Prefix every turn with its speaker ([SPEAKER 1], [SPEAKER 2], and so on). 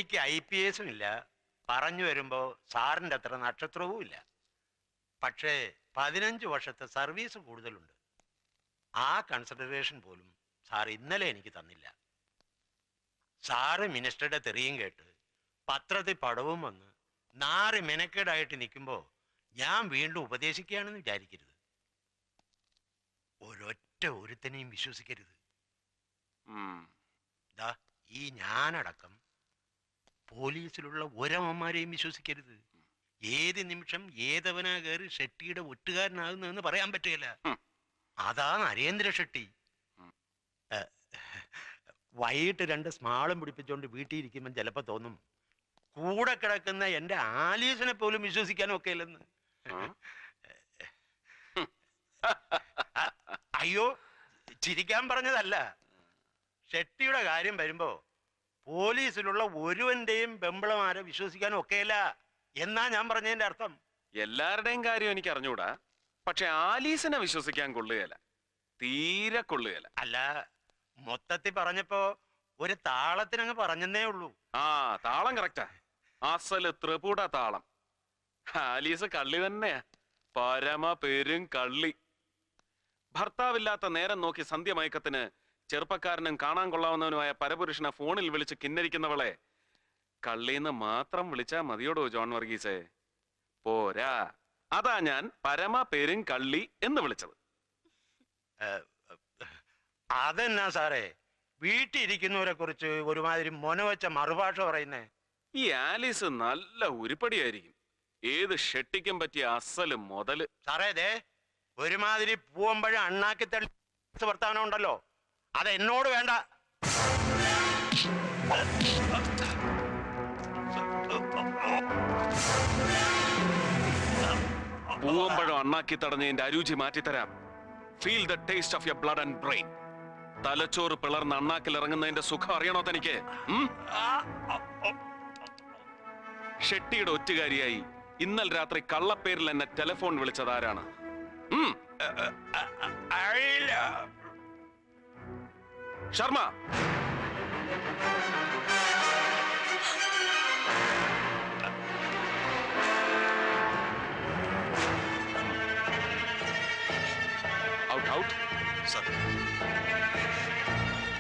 [SPEAKER 1] എനിക്ക് IPS ഇല്ല, പറഞ്ഞു വരുമ്പോ സാറിന്റെ അത്ര നക്ഷത്രവും ഇല്ല. പക്ഷേ 15 വർഷത്തെ സർവീസ് കൂടുതലുണ്ട്. ആ കൺസിഡറേഷൻ പോലും സാർ ഇന്നലെ എനിക്ക് തന്നില്ല. സാറ് മിനിസ്റ്ററുടെ തെറിയും കേട്ട് പത്രത്തിൽ പടവും വന്ന് നാറി മെനക്കേടായിട്ട് നിൽക്കുമ്പോ ഞാൻ വീണ്ടും ഉപദേശിക്കുകയാണെന്ന് വിചാരിക്കരുത്. ഒരൊറ്റ ഒരുത്തനെയും വിശ്വസിക്കരുത്. ഈ ഞാനടക്കം പോലീസിലുള്ള ഒരമ്മമാരെയും വിശ്വസിക്കരുത്. ഏത് നിമിഷം ഏതവനാ കയറി ഷെട്ടിയുടെ ഒറ്റുകാരനാകുന്നതെന്ന് പറയാൻ പറ്റുകയില്ല. അതാ നരേന്ദ്ര ഷെട്ടി. വൈകിട്ട് 2 സ്മാളും പിടിപ്പിച്ചുകൊണ്ട് വീട്ടിൽ ഇരിക്കുമ്പോൾ ചിലപ്പോ തോന്നും കൂടെ കിടക്കുന്ന എന്റെ ആലീസിനെ പോലും വിശ്വസിക്കാനും ഒക്കെ ഇല്ലെന്ന്. അയ്യോ, ചിരിക്കാൻ പറഞ്ഞതല്ല. ഷെട്ടിയുടെ കാര്യം വരുമ്പോ പോലീസിലുള്ള ഒരുവന്റെയും ബെമ്പളമാരെ വിശ്വസിക്കാനും ഒക്കെയല്ല എന്നാ ഞാൻ പറഞ്ഞതിന്റെ അർത്ഥം.
[SPEAKER 2] എല്ലാവരുടെയും കാര്യം എനിക്ക് അറിഞ്ഞൂടാ, പക്ഷെ ആലീസിനെ വിശ്വസിക്കാൻ കൊള്ളുകയല്ല, തീരെ കൊള്ളുകയല്ല.
[SPEAKER 1] അല്ല, മൊത്തത്തിൽ പറഞ്ഞപ്പോ ഒരു താളത്തിനങ്ങ് പറഞ്ഞെന്നേ ഉള്ളൂ.
[SPEAKER 2] ആ താളം കറക്റ്റാ, അസല് ത്രിപുട താളം. ആലീസ് കള്ളി തന്നെയാ, പരമ പെരും കള്ളി. ഭർത്താവില്ലാത്ത നേരം നോക്കി സന്ധ്യമയക്കത്തിന് ചെറുപ്പക്കാരനും കാണാൻ കൊള്ളാവുന്നവനുമായ പരപുരുഷനെ ഫോണിൽ വിളിച്ച് കിന്നരിക്കുന്നവളെ കള്ളീന്ന് മാത്രം വിളിച്ചാ മതിയോടോ ജോൺ വർഗീസേ? പോരാ, അതാ ഞാൻ പരമ പെരും കള്ളി എന്ന് വിളിച്ചത്.
[SPEAKER 1] അതെന്നാ സാറേ വീട്ടിൽ ഇരിക്കുന്നവരെ കുറിച്ച് ഒരുമാതിരി മൊനവച്ച മറുഭാഷ പറയുന്നേ?
[SPEAKER 2] ഈ ആലീസ് നല്ല ഉരുപ്പടിയായിരിക്കും, ഏത് ഷെട്ടിക്കും പറ്റിയ അസല് മുതല്.
[SPEAKER 1] സാറേ ദേ ഒരുമാതിരി പൂവമ്പഴ അണ്ണാക്കി തള്ളി വർത്താനം ഉണ്ടല്ലോ, അത് എന്നോട് വേണ്ട.
[SPEAKER 2] പൂവമ്പഴം അണ്ണാക്കി തടഞ്ഞതിന്റെ അരുചി മാറ്റിത്തരാം. Feel the taste of your blood and brain. തലച്ചോറ് പിളർന്ന് അണ്ണാക്കിൽ ഇറങ്ങുന്നതിന്റെ സുഖം അറിയണോ തനിക്ക്? ഷെട്ടിയുടെ ഒറ്റുകാരിയായി ഇന്നലെ രാത്രി കള്ളപ്പേരിൽ എന്നെ ടെലിഫോൺ വിളിച്ചത് ആരാണ്? ശർമ്മ. Out out.
[SPEAKER 3] സർ.